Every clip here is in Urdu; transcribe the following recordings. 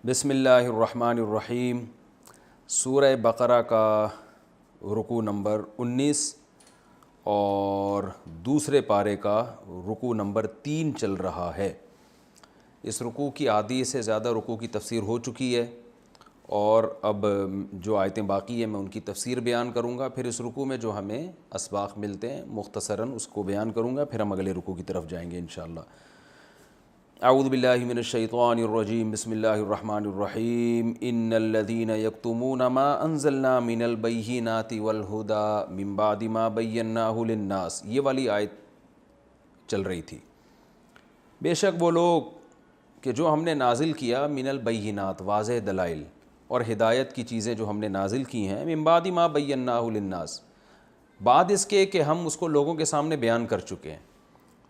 بسم اللہ الرحمن الرحیم۔ سورہ بقرہ کا رکوع نمبر 19 اور دوسرے پارے کا رکوع نمبر 3 چل رہا ہے۔ اس رکوع کی آدھی سے زیادہ رکوع کی تفسیر ہو چکی ہے اور اب جو آیتیں باقی ہیں میں ان کی تفسیر بیان کروں گا، پھر اس رکوع میں جو ہمیں اسباق ملتے ہیں مختصراً اس کو بیان کروں گا، پھر ہم اگلے رکوع کی طرف جائیں گے انشاءاللہ۔ اعوذ باللہ من الشیطان الرجیم، بسم اللہ الرحمن الرحیم۔ ان الذین یکتمون ما انزلنا من البینات والہدی من بعد ما بیناہ للناس، یہ والی آیت چل رہی تھی۔ بے شک وہ لوگ کہ جو ہم نے نازل کیا من البینات، واضح دلائل اور ہدایت کی چیزیں جو ہم نے نازل کی ہیں، من بعد ما بیناہ للناس، بعد اس کے کہ ہم اس کو لوگوں کے سامنے بیان کر چکے ہیں،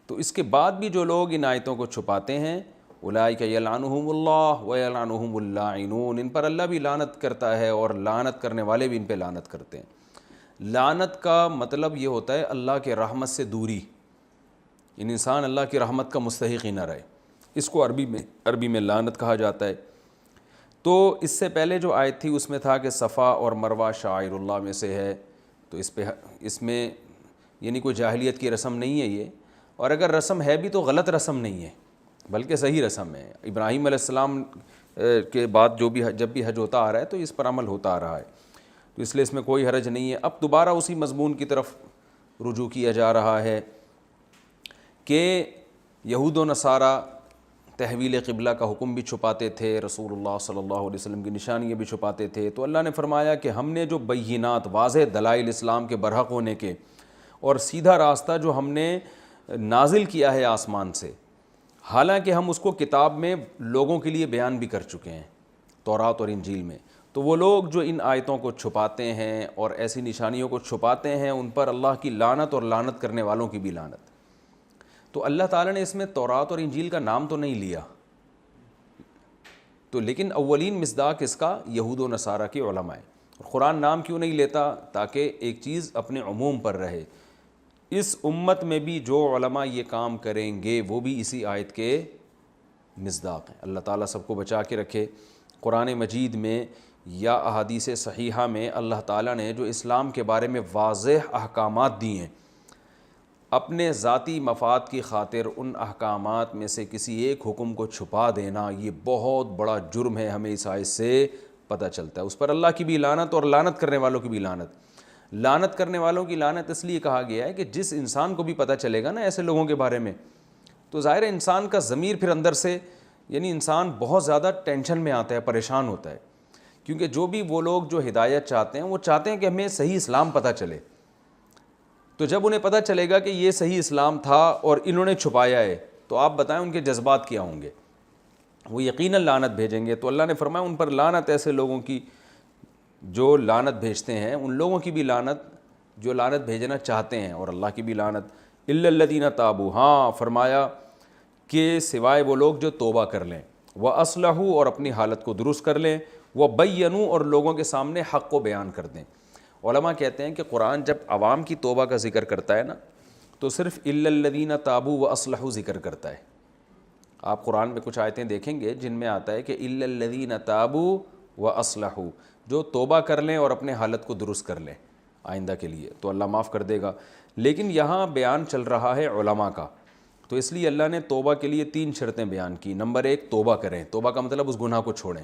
تو اس کے بعد بھی جو لوگ ان آیتوں کو چھپاتے ہیں، اولئک یلعنہم اللہ ویلعنہم اللاعنون، ان پر اللہ بھی لعنت کرتا ہے اور لعنت کرنے والے بھی ان پہ لعنت کرتے ہیں۔ لعنت کا مطلب یہ ہوتا ہے اللہ کے رحمت سے دوری، انسان اللہ کی رحمت کا مستحق ہی نہ رہے، اس کو عربی میں لعنت کہا جاتا ہے۔ تو اس سے پہلے جو آیت تھی اس میں تھا کہ صفا اور مروہ شعائر اللہ میں سے ہے، تو اس میں یعنی کوئی جاہلیت کی رسم نہیں ہے یہ، اور اگر رسم ہے بھی تو غلط رسم نہیں ہے بلکہ صحیح رسم ہے۔ ابراہیم علیہ السلام کے بعد جب بھی حج ہوتا آ رہا ہے تو اس پر عمل ہوتا آ رہا ہے، تو اس لیے اس میں کوئی حرج نہیں ہے۔ اب دوبارہ اسی مضمون کی طرف رجوع کیا جا رہا ہے کہ یہود و نصارہ تحویل قبلہ کا حکم بھی چھپاتے تھے، رسول اللہ صلی اللہ علیہ وسلم کی نشانیاں بھی چھپاتے تھے، تو اللہ نے فرمایا کہ ہم نے جو بینات، واضح دلائل اسلام کے برحق ہونے کے اور سیدھا راستہ جو ہم نے نازل کیا ہے آسمان سے، حالانکہ ہم اس کو کتاب میں لوگوں کے لیے بیان بھی کر چکے ہیں تورات اور انجیل میں، تو وہ لوگ جو ان آیتوں کو چھپاتے ہیں اور ایسی نشانیوں کو چھپاتے ہیں ان پر اللہ کی لعنت اور لعنت کرنے والوں کی بھی لعنت۔ تو اللہ تعالیٰ نے اس میں تورات اور انجیل کا نام تو نہیں لیا، تو لیکن اولین مصداق اس کا یہود و نصارہ کے علماء ہے۔ قرآن نام کیوں نہیں لیتا؟ تاکہ ایک چیز اپنے عموم پر رہے، اس امت میں بھی جو علماء یہ کام کریں گے وہ بھی اسی آیت کے مصداق ہیں۔ اللہ تعالیٰ سب کو بچا کے رکھے۔ قرآن مجید میں یا احادیث صحیحہ میں اللہ تعالیٰ نے جو اسلام کے بارے میں واضح احکامات دی ہیں، اپنے ذاتی مفاد کی خاطر ان احکامات میں سے کسی ایک حکم کو چھپا دینا، یہ بہت بڑا جرم ہے، ہمیں اس آیت سے پتہ چلتا ہے۔ اس پر اللہ کی بھی لعنت اور لعنت کرنے والوں کی بھی لعنت۔ لعنت کرنے والوں کی لعنت اس لیے کہا گیا ہے کہ جس انسان کو بھی پتہ چلے گا نا ایسے لوگوں کے بارے میں، تو ظاہر ہے انسان کا ضمیر پھر اندر سے، یعنی انسان بہت زیادہ ٹینشن میں آتا ہے، پریشان ہوتا ہے، کیونکہ جو بھی وہ لوگ جو ہدایت چاہتے ہیں وہ چاہتے ہیں کہ ہمیں صحیح اسلام پتہ چلے، تو جب انہیں پتہ چلے گا کہ یہ صحیح اسلام تھا اور انہوں نے چھپایا ہے، تو آپ بتائیں ان کے جذبات کیا ہوں گے؟ وہ یقیناً لعنت بھیجیں گے۔ تو اللہ نے فرمایا ان پر لعنت، ایسے لوگوں کی جو لعنت بھیجتے ہیں، ان لوگوں کی بھی لعنت جو لعنت بھیجنا چاہتے ہیں، اور اللہ کی بھی لعنت۔ الا الذین تابوا، ہاں فرمایا کہ سوائے وہ لوگ جو توبہ کر لیں، واصلحوا اور اپنی حالت کو درست کر لیں، وبینوا اور لوگوں کے سامنے حق کو بیان کر دیں۔ علماء کہتے ہیں کہ قرآن جب عوام کی توبہ کا ذکر کرتا ہے نا تو صرف الا الذین تابوا واصلحوا ذکر کرتا ہے۔ آپ قرآن میں کچھ آیتیں دیکھیں گے جن میں آتا ہے کہ الا الذین تابوا واصلحوا، جو توبہ کر لیں اور اپنے حالت کو درست کر لیں آئندہ کے لیے، تو اللہ معاف کر دے گا۔ لیکن یہاں بیان چل رہا ہے علماء کا، تو اس لیے اللہ نے توبہ کے لیے 3 شرطیں بیان کی۔ نمبر 1 توبہ کریں، توبہ کا مطلب اس گناہ کو چھوڑیں۔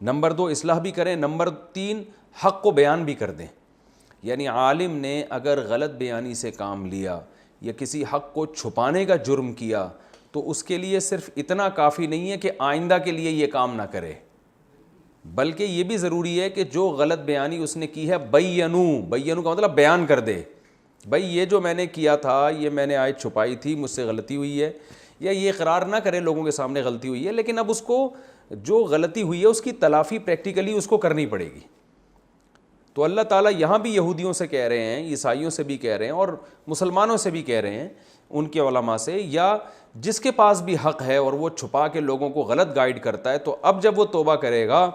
نمبر 2 اصلاح بھی کریں۔ نمبر 3 حق کو بیان بھی کر دیں، یعنی عالم نے اگر غلط بیانی سے کام لیا یا کسی حق کو چھپانے کا جرم کیا تو اس کے لیے صرف اتنا کافی نہیں ہے کہ آئندہ کے لیے یہ کام نہ کرے، بلکہ یہ بھی ضروری ہے کہ جو غلط بیانی اس نے کی ہے بینو کا مطلب بیان کر دے، بھائی یہ جو میں نے کیا تھا، یہ میں نے آیت چھپائی تھی، مجھ سے غلطی ہوئی ہے، یا یہ اقرار نہ کرے لوگوں کے سامنے غلطی ہوئی ہے، لیکن اب اس کو جو غلطی ہوئی ہے اس کی تلافی پریکٹیکلی اس کو کرنی پڑے گی۔ تو اللہ تعالیٰ یہاں بھی یہودیوں سے کہہ رہے ہیں، عیسائیوں سے بھی کہہ رہے ہیں اور مسلمانوں سے بھی کہہ رہے ہیں، ان کے علماء سے، یا جس کے پاس بھی حق ہے اور وہ چھپا کے لوگوں کو غلط گائیڈ کرتا ہے، تو اب جب وہ توبہ کرے گا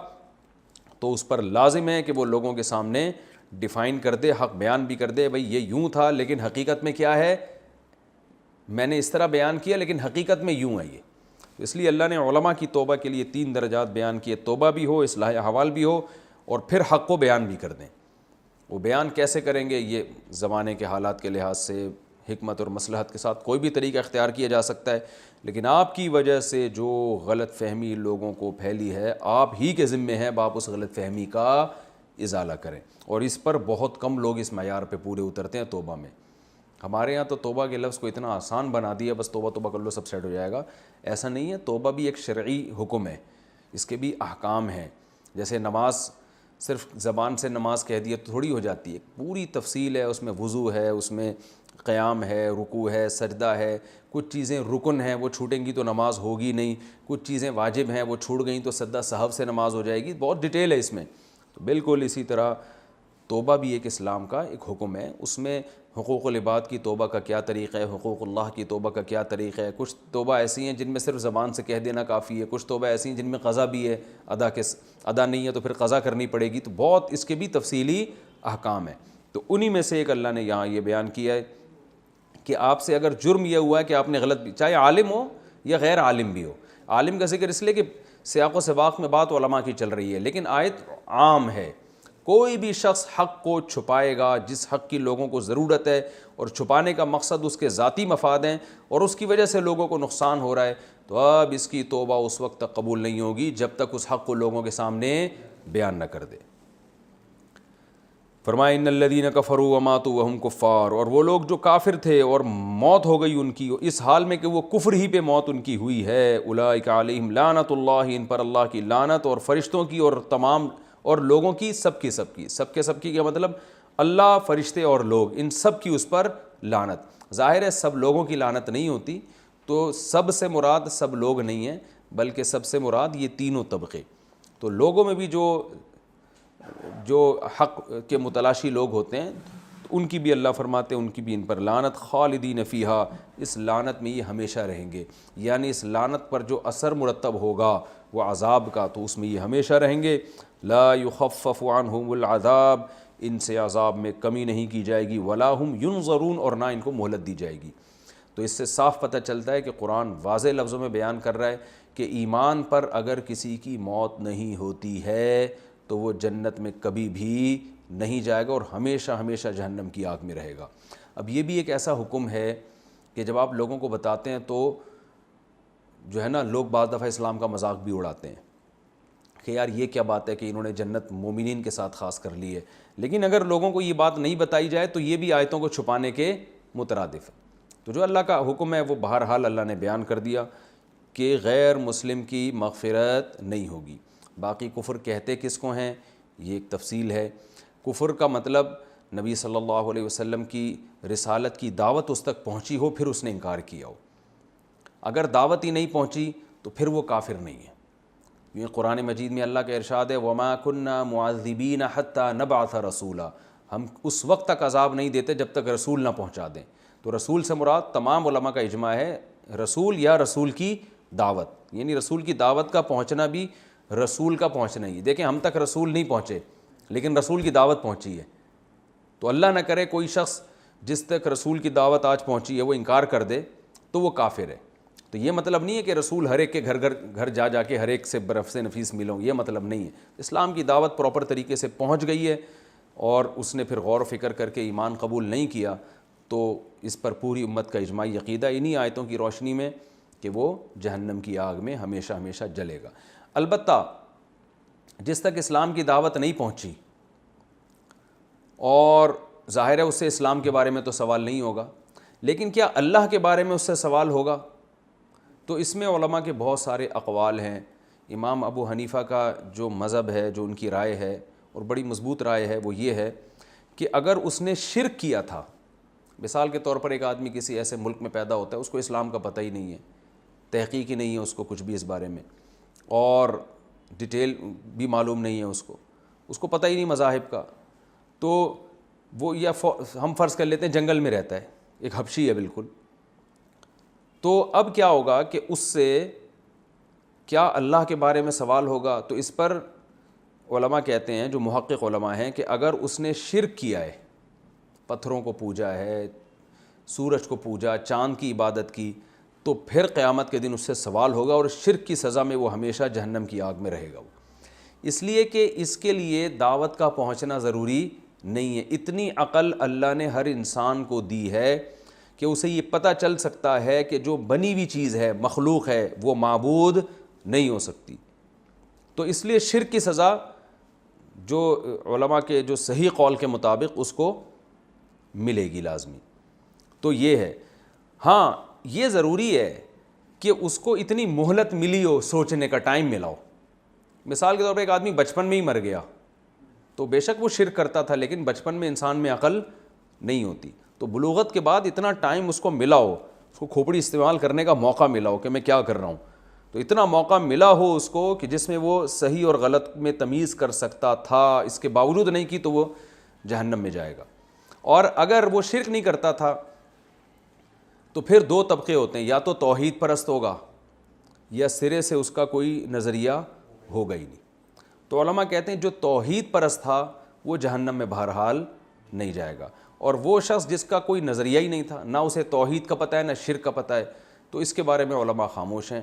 تو اس پر لازم ہے کہ وہ لوگوں کے سامنے ڈیفائن کر دے، حق بیان بھی کر دے، بھئی یہ یوں تھا لیکن حقیقت میں کیا ہے، میں نے اس طرح بیان کیا لیکن حقیقت میں یوں ہے یہ۔ تو اس لیے اللہ نے علماء کی توبہ کے لیے 3 درجات بیان کیے، توبہ بھی ہو، اصلاح احوال بھی ہو، اور پھر حق کو بیان بھی کر دیں۔ وہ بیان کیسے کریں گے؟ یہ زمانے کے حالات کے لحاظ سے حکمت اور مصلحت کے ساتھ کوئی بھی طریقہ اختیار کیا جا سکتا ہے، لیکن آپ کی وجہ سے جو غلط فہمی لوگوں کو پھیلی ہے، آپ ہی کے ذمے ہے آپ اس غلط فہمی کا ازالہ کریں، اور اس پر بہت کم لوگ اس معیار پہ پورے اترتے ہیں توبہ میں۔ ہمارے ہاں تو توبہ کے لفظ کو اتنا آسان بنا دیا، بس توبہ توبہ کر لو سب سیٹ ہو جائے گا، ایسا نہیں ہے۔ توبہ بھی ایک شرعی حکم ہے، اس کے بھی احکام ہیں۔ جیسے نماز صرف زبان سے نماز کہہ دیا تو تھوڑی ہو جاتی ہے، پوری تفصیل ہے، اس میں وضو ہے، اس میں قیام ہے، رکوع ہے، سجدہ ہے، کچھ چیزیں رکن ہیں وہ چھوٹیں گی تو نماز ہوگی نہیں، کچھ چیزیں واجب ہیں وہ چھوٹ گئیں تو سجدہ سہو سے نماز ہو جائے گی، بہت ڈیٹیل ہے اس میں۔ تو بالکل اسی طرح توبہ بھی ایک اسلام کا ایک حکم ہے، اس میں حقوق العباد کی توبہ کا کیا طریقہ ہے، حقوق اللہ کی توبہ کا کیا طریقہ ہے۔ کچھ توبہ ایسی ہیں جن میں صرف زبان سے کہہ دینا کافی ہے، کچھ توبہ ایسی ہیں جن میں قضا بھی ہے، ادا نہیں ہے تو پھر قضا کرنی پڑے گی، تو بہت اس کے بھی تفصیلی احکام ہیں۔ تو انہی میں سے ایک اللہ نے یہاں یہ بیان کیا ہے کہ آپ سے اگر جرم یہ ہوا ہے کہ آپ نے غلط بھی، چاہے عالم ہو یا غیر عالم بھی ہو، عالم کا ذکر اس لیے کہ سیاق و سباق میں بات علماء کی چل رہی ہے، لیکن آیت عام ہے، کوئی بھی شخص حق کو چھپائے گا، جس حق کی لوگوں کو ضرورت ہے اور چھپانے کا مقصد اس کے ذاتی مفاد ہیں اور اس کی وجہ سے لوگوں کو نقصان ہو رہا ہے، تو اب اس کی توبہ اس وقت تک قبول نہیں ہوگی جب تک اس حق کو لوگوں کے سامنے بیان نہ کر دے۔ فرمایا ان الذین کفروا وماتوا وهم کفار، اور وہ لوگ جو کافر تھے اور موت ہو گئی ان کی اس حال میں کہ وہ کفر ہی پہ موت ان کی ہوئی ہے، اولئک علیہم لعنت اللہ، ان پر اللہ کی لعنت اور فرشتوں کی اور تمام اور لوگوں کی، سب کی کیا مطلب؟ اللہ، فرشتے اور لوگ، ان سب کی اس پر لعنت۔ ظاہر ہے سب لوگوں کی لعنت نہیں ہوتی، تو سب سے مراد سب لوگ نہیں ہیں، بلکہ سب سے مراد یہ تینوں طبقے۔ تو لوگوں میں بھی جو حق کے متلاشی لوگ ہوتے ہیں ان کی بھی اللہ فرماتے ہیں ان کی بھی ان پر لعنت، خالدین فیہا، اس لعنت میں یہ ہمیشہ رہیں گے، یعنی اس لعنت پر جو اثر مرتب ہوگا وہ عذاب کا، تو اس میں یہ ہمیشہ رہیں گے۔ لا یخفف عنہم العذاب، ان سے عذاب میں کمی نہیں کی جائے گی، ولا ہم ینظرون، اور نہ ان کو مہلت دی جائے گی۔ تو اس سے صاف پتہ چلتا ہے کہ قرآن واضح لفظوں میں بیان کر رہا ہے کہ ایمان پر اگر کسی کی موت نہیں ہوتی ہے تو وہ جنت میں کبھی بھی نہیں جائے گا اور ہمیشہ ہمیشہ جہنم کی آگ میں رہے گا۔ اب یہ بھی ایک ایسا حکم ہے کہ جب آپ لوگوں کو بتاتے ہیں تو جو ہے نا، لوگ بعض دفعہ اسلام کا مذاق بھی اڑاتے ہیں کہ یار یہ کیا بات ہے کہ انہوں نے جنت مومنین کے ساتھ خاص کر لی ہے، لیکن اگر لوگوں کو یہ بات نہیں بتائی جائے تو یہ بھی آیتوں کو چھپانے کے مترادف ہے۔ تو جو اللہ کا حکم ہے وہ بہرحال اللہ نے بیان کر دیا کہ غیر مسلم کی مغفرت نہیں ہوگی۔ باقی کفر کہتے کس کو ہیں یہ ایک تفصیل ہے۔ کفر کا مطلب نبی صلی اللہ علیہ وسلم کی رسالت کی دعوت اس تک پہنچی ہو پھر اس نے انکار کیا ہو، اگر دعوت ہی نہیں پہنچی تو پھر وہ کافر نہیں ہے۔ یہ قرآن مجید میں اللہ کا ارشاد ہے وَمَا كُنَّا مُعَذِّبِينَ حَتَّى نَبْعَثَ رَسُولًا، ہم اس وقت تک عذاب نہیں دیتے جب تک رسول نہ پہنچا دیں۔ تو رسول سے مراد تمام علماء کا اجماع ہے رسول یا رسول کی دعوت، یعنی رسول کی دعوت کا پہنچنا بھی رسول کا پہنچنا ہی۔ دیکھیں ہم تک رسول نہیں پہنچے لیکن رسول کی دعوت پہنچی ہے، تو اللہ نہ کرے کوئی شخص جس تک رسول کی دعوت آج پہنچی ہے وہ انکار کر دے تو وہ کافر ہے۔ تو یہ مطلب نہیں ہے کہ رسول ہر ایک کے گھر جا کے ہر ایک سے برف سے نفیس ملوں، یہ مطلب نہیں ہے۔ اسلام کی دعوت پراپر طریقے سے پہنچ گئی ہے اور اس نے پھر غور و فکر کر کے ایمان قبول نہیں کیا تو اس پر پوری امت کا اجماعی عقیدہ انہی آیتوں کی روشنی میں کہ وہ جہنم کی آگ میں ہمیشہ ہمیشہ جلے گا۔ البتہ جس تک اسلام کی دعوت نہیں پہنچی اور ظاہر ہے اس سے اسلام کے بارے میں تو سوال نہیں ہوگا، لیکن کیا اللہ کے بارے میں اس سے سوال ہوگا؟ تو اس میں علماء کے بہت سارے اقوال ہیں۔ امام ابو حنیفہ کا جو مذہب ہے، جو ان کی رائے ہے اور بڑی مضبوط رائے ہے، وہ یہ ہے کہ اگر اس نے شرک کیا تھا، مثال کے طور پر ایک آدمی کسی ایسے ملک میں پیدا ہوتا ہے اس کو اسلام کا پتہ ہی نہیں ہے، تحقیق ہی نہیں ہے اس کو کچھ بھی اس بارے میں، اور ڈیٹیل بھی معلوم نہیں ہے اس کو پتہ ہی نہیں مذاہب کا، تو وہ یا ہم فرض کر لیتے ہیں جنگل میں رہتا ہے، ایک حبشی ہے بالکل، تو اب کیا ہوگا کہ اس سے کیا اللہ کے بارے میں سوال ہوگا؟ تو اس پر علماء کہتے ہیں، جو محقق علماء ہیں، کہ اگر اس نے شرک کیا ہے، پتھروں کو پوجا ہے، سورج کو پوجا، چاند کی عبادت کی، تو پھر قیامت کے دن اس سے سوال ہوگا اور شرک کی سزا میں وہ ہمیشہ جہنم کی آگ میں رہے گا وہ، اس لیے کہ اس کے لیے دعوت کا پہنچنا ضروری نہیں ہے۔ اتنی عقل اللہ نے ہر انسان کو دی ہے کہ اسے یہ پتہ چل سکتا ہے کہ جو بنی ہوئی چیز ہے، مخلوق ہے، وہ معبود نہیں ہو سکتی۔ تو اس لیے شرک کی سزا جو علماء کے جو صحیح قول کے مطابق اس کو ملے گی لازمی۔ تو یہ ہے، ہاں یہ ضروری ہے کہ اس کو اتنی مہلت ملی ہو، سوچنے کا ٹائم ملا ہو۔ مثال کے طور پر ایک آدمی بچپن میں ہی مر گیا تو بے شک وہ شرک کرتا تھا، لیکن بچپن میں انسان میں عقل نہیں ہوتی، تو بلوغت کے بعد اتنا ٹائم اس کو ملا ہو، اس کو کھوپڑی استعمال کرنے کا موقع ملا ہو کہ میں کیا کر رہا ہوں، تو اتنا موقع ملا ہو اس کو کہ جس میں وہ صحیح اور غلط میں تمیز کر سکتا تھا، اس کے باوجود نہیں کی تو وہ جہنم میں جائے گا۔ اور اگر وہ شرک نہیں کرتا تھا تو پھر دو طبقے ہوتے ہیں، یا تو توحید پرست ہوگا یا سرے سے اس کا کوئی نظریہ ہوگا ہی نہیں۔ تو علماء کہتے ہیں جو توحید پرست تھا وہ جہنم میں بہرحال نہیں جائے گا، اور وہ شخص جس کا کوئی نظریہ ہی نہیں تھا، نہ اسے توحید کا پتہ ہے نہ شرک کا پتہ ہے، تو اس کے بارے میں علماء خاموش ہیں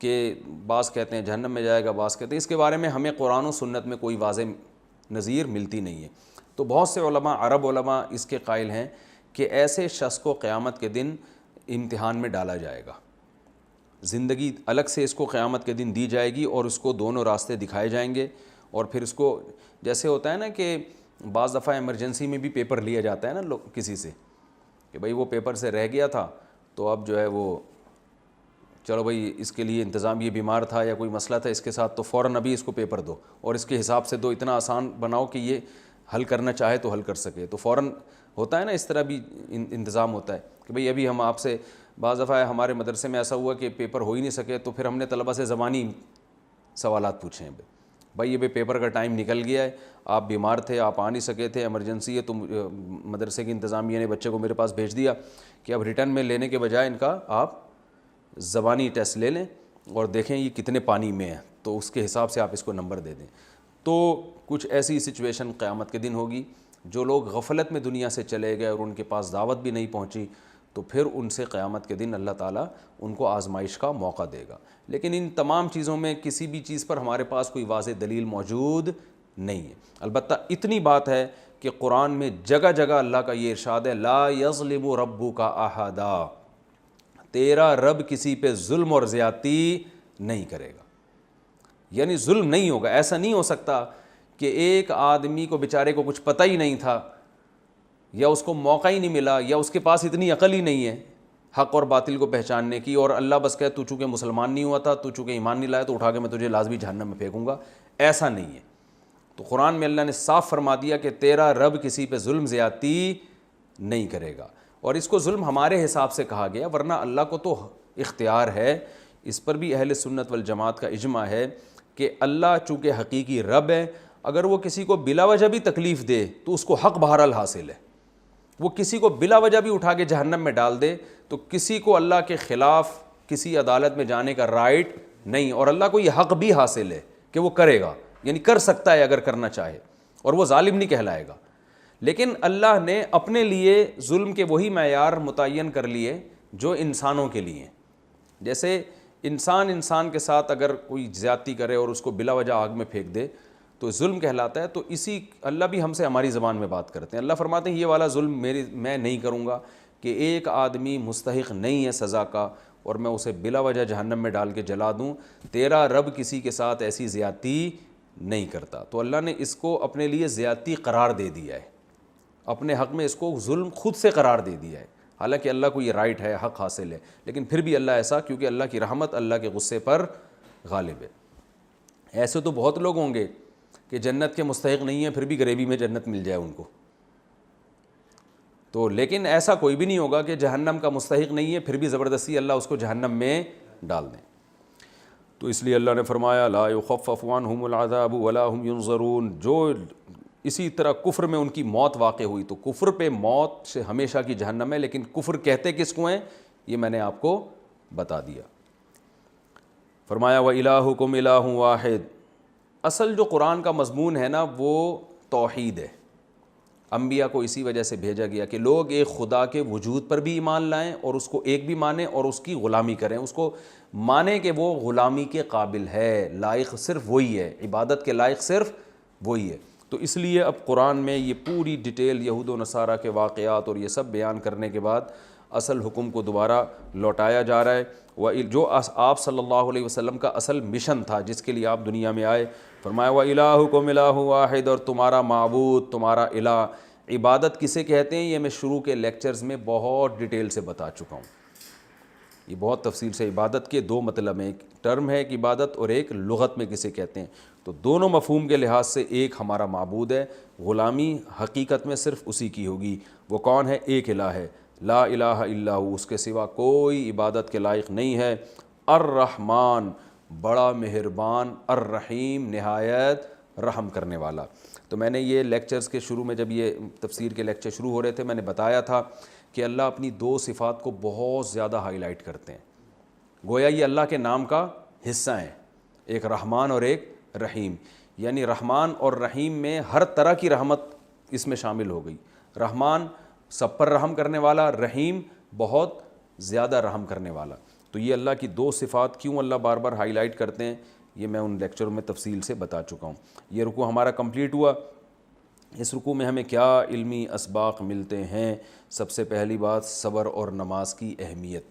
کہ بعض کہتے ہیں جہنم میں جائے گا، بعض کہتے ہیں اس کے بارے میں ہمیں قرآن و سنت میں کوئی واضح نظیر ملتی نہیں ہے۔ تو بہت سے علماء، عرب علماء اس کے قائل ہیں کہ ایسے شخص کو قیامت کے دن امتحان میں ڈالا جائے گا، زندگی الگ سے اس کو قیامت کے دن دی جائے گی اور اس کو دونوں راستے دکھائے جائیں گے، اور پھر اس کو جیسے ہوتا ہے نا کہ بعض دفعہ ایمرجنسی میں بھی پیپر لیا جاتا ہے نا کسی سے کہ بھائی وہ پیپر سے رہ گیا تھا تو اب جو ہے وہ چلو بھائی اس کے لیے انتظام، یہ بیمار تھا یا کوئی مسئلہ تھا اس کے ساتھ، تو فوراً ابھی اس کو پیپر دو اور اس کے حساب سے دو، اتنا آسان بناؤ کہ یہ حل کرنا چاہے تو حل کر سکے، تو فوراً ہوتا ہے نا، اس طرح بھی انتظام ہوتا ہے کہ بھئی ابھی ہم آپ سے، بعض دفعہ ہمارے مدرسے میں ایسا ہوا کہ پیپر ہو ہی نہیں سکے تو پھر ہم نے طلبہ سے زبانی سوالات پوچھے ہیں، بھائی یہ پیپر کا ٹائم نکل گیا ہے، آپ بیمار تھے، آپ آ نہیں سکے تھے، ایمرجنسی ہے، تو مدرسے کی انتظامیہ نے بچے کو میرے پاس بھیج دیا کہ اب ریٹرن میں لینے کے بجائے ان کا آپ زبانی ٹیسٹ لے لیں اور دیکھیں یہ کتنے پانی میں ہے، تو اس کے حساب سے آپ اس کو نمبر دے دیں۔ تو کچھ ایسی سچویشن قیامت کے دن ہوگی، جو لوگ غفلت میں دنیا سے چلے گئے اور ان کے پاس دعوت بھی نہیں پہنچی، تو پھر ان سے قیامت کے دن اللہ تعالیٰ ان کو آزمائش کا موقع دے گا۔ لیکن ان تمام چیزوں میں کسی بھی چیز پر ہمارے پاس کوئی واضح دلیل موجود نہیں ہے۔ البتہ اتنی بات ہے کہ قرآن میں جگہ جگہ اللہ کا یہ ارشاد ہے، لا یظلم ربک احدا، تیرا رب کسی پہ ظلم اور زیادتی نہیں کرے گا، یعنی ظلم نہیں ہوگا۔ ایسا نہیں ہو سکتا کہ ایک آدمی کو بیچارے کو کچھ پتہ ہی نہیں تھا، یا اس کو موقع ہی نہیں ملا، یا اس کے پاس اتنی عقل ہی نہیں ہے حق اور باطل کو پہچاننے کی، اور اللہ بس کہے تو چونکہ مسلمان نہیں ہوا تھا، تو چونکہ ایمان نہیں لایا، تو اٹھا کے میں تجھے لازمی جہنم میں پھینکوں گا۔ ایسا نہیں ہے۔ تو قرآن میں اللہ نے صاف فرما دیا کہ تیرا رب کسی پہ ظلم زیادتی نہیں کرے گا، اور اس کو ظلم ہمارے حساب سے کہا گیا، ورنہ اللہ کو تو اختیار ہے۔ اس پر بھی اہل سنت والجماعت کا اجماع ہے کہ اللہ چونکہ حقیقی رب ہے، اگر وہ کسی کو بلا وجہ بھی تکلیف دے تو اس کو حق بہرحال حاصل ہے۔ وہ کسی کو بلا وجہ بھی اٹھا کے جہنم میں ڈال دے تو کسی کو اللہ کے خلاف کسی عدالت میں جانے کا رائٹ نہیں، اور اللہ کو یہ حق بھی حاصل ہے کہ وہ کرے گا، یعنی کر سکتا ہے اگر کرنا چاہے، اور وہ ظالم نہیں کہلائے گا۔ لیکن اللہ نے اپنے لیے ظلم کے وہی معیار متعین کر لیے جو انسانوں کے لیے ہیں۔ جیسے انسان کے ساتھ اگر کوئی زیادتی کرے اور اس کو بلا وجہ آگ میں پھینک دے تو ظلم کہلاتا ہے، تو اسی اللہ بھی ہم سے ہماری زبان میں بات کرتے ہیں۔ اللہ فرماتے ہیں یہ والا ظلم میں نہیں کروں گا کہ ایک آدمی مستحق نہیں ہے سزا کا اور میں اسے بلا وجہ جہنم میں ڈال کے جلا دوں، تیرا رب کسی کے ساتھ ایسی زیادتی نہیں کرتا۔ تو اللہ نے اس کو اپنے لیے زیادتی قرار دے دیا ہے، اپنے حق میں اس کو ظلم خود سے قرار دے دیا ہے، حالانکہ اللہ کو یہ رائٹ ہے، حق حاصل ہے، لیکن پھر بھی اللہ ایسا، کیونکہ اللہ کی رحمت اللہ کے غصے پر غالب ہے۔ ایسے تو بہت لوگ ہوں گے کہ جنت کے مستحق نہیں ہیں، پھر بھی غریبی میں جنت مل جائے ان کو، تو لیکن ایسا کوئی بھی نہیں ہوگا کہ جہنم کا مستحق نہیں ہے پھر بھی زبردستی اللہ اس کو جہنم میں ڈال دیں۔ تو اس لیے اللہ نے فرمایا لا یخفف عنہم العذاب ولا هم ینظرون، جو اسی طرح کفر میں ان کی موت واقع ہوئی تو کفر پہ موت سے ہمیشہ کی جہنم ہے، لیکن کفر کہتے کس کو ہیں یہ میں نے آپ کو بتا دیا۔ فرمایا وَإِلَٰهُكُمْ إِلَٰهٌ وَاحِدٌ، اصل جو قرآن کا مضمون ہے نا وہ توحید ہے، انبیاء کو اسی وجہ سے بھیجا گیا کہ لوگ ایک خدا کے وجود پر بھی ایمان لائیں اور اس کو ایک بھی مانیں اور اس کی غلامی کریں, اس کو مانیں کہ وہ غلامی کے قابل ہے, لائق صرف وہی ہے, عبادت کے لائق صرف وہی ہے. تو اس لیے اب قرآن میں یہ پوری ڈیٹیل یہود و نصارہ کے واقعات اور یہ سب بیان کرنے کے بعد اصل حکم کو دوبارہ لوٹایا جا رہا ہے. جو آپ صلی اللہ علیہ وسلم کا اصل مشن تھا جس کے لیے آپ دنیا میں آئے, فرمایا وَإِلَٰهُكُمْ إِلَٰهٌ وَاحِدٌ, اور تمہارا معبود, تمہارا الہ. عبادت کسے کہتے ہیں یہ میں شروع کے لیکچرز میں بہت ڈیٹیل سے بتا چکا ہوں, یہ بہت تفصیل سے. عبادت کے دو مطلب ہیں, ایک ٹرم ہے ایک عبادت اور ایک لغت میں کسے کہتے ہیں. تو دونوں مفہوم کے لحاظ سے ایک ہمارا معبود ہے, غلامی حقیقت میں صرف اسی کی ہوگی. وہ کون ہے؟ ایک الہ ہے, لا الہ الا ہو, اس کے سوا کوئی عبادت کے لائق نہیں ہے. الرحمن, بڑا مہربان, الرحیم, نہایت رحم کرنے والا. تو میں نے یہ لیکچرز کے شروع میں جب یہ تفسیر کے لیکچر شروع ہو رہے تھے میں نے بتایا تھا کہ اللہ اپنی دو صفات کو بہت زیادہ ہائی لائٹ کرتے ہیں, گویا یہ اللہ کے نام کا حصہ ہیں, ایک رحمان اور ایک رحیم. یعنی رحمان اور رحیم میں ہر طرح کی رحمت اس میں شامل ہو گئی. رحمان سب پر رحم کرنے والا, رحیم بہت زیادہ رحم کرنے والا. تو یہ اللہ کی دو صفات کیوں اللہ بار بار ہائی لائٹ کرتے ہیں یہ میں ان لیکچروں میں تفصیل سے بتا چکا ہوں. یہ رکوع ہمارا کمپلیٹ ہوا. اس رکوع میں ہمیں کیا علمی اسباق ملتے ہیں؟ سب سے پہلی بات, صبر اور نماز کی اہمیت.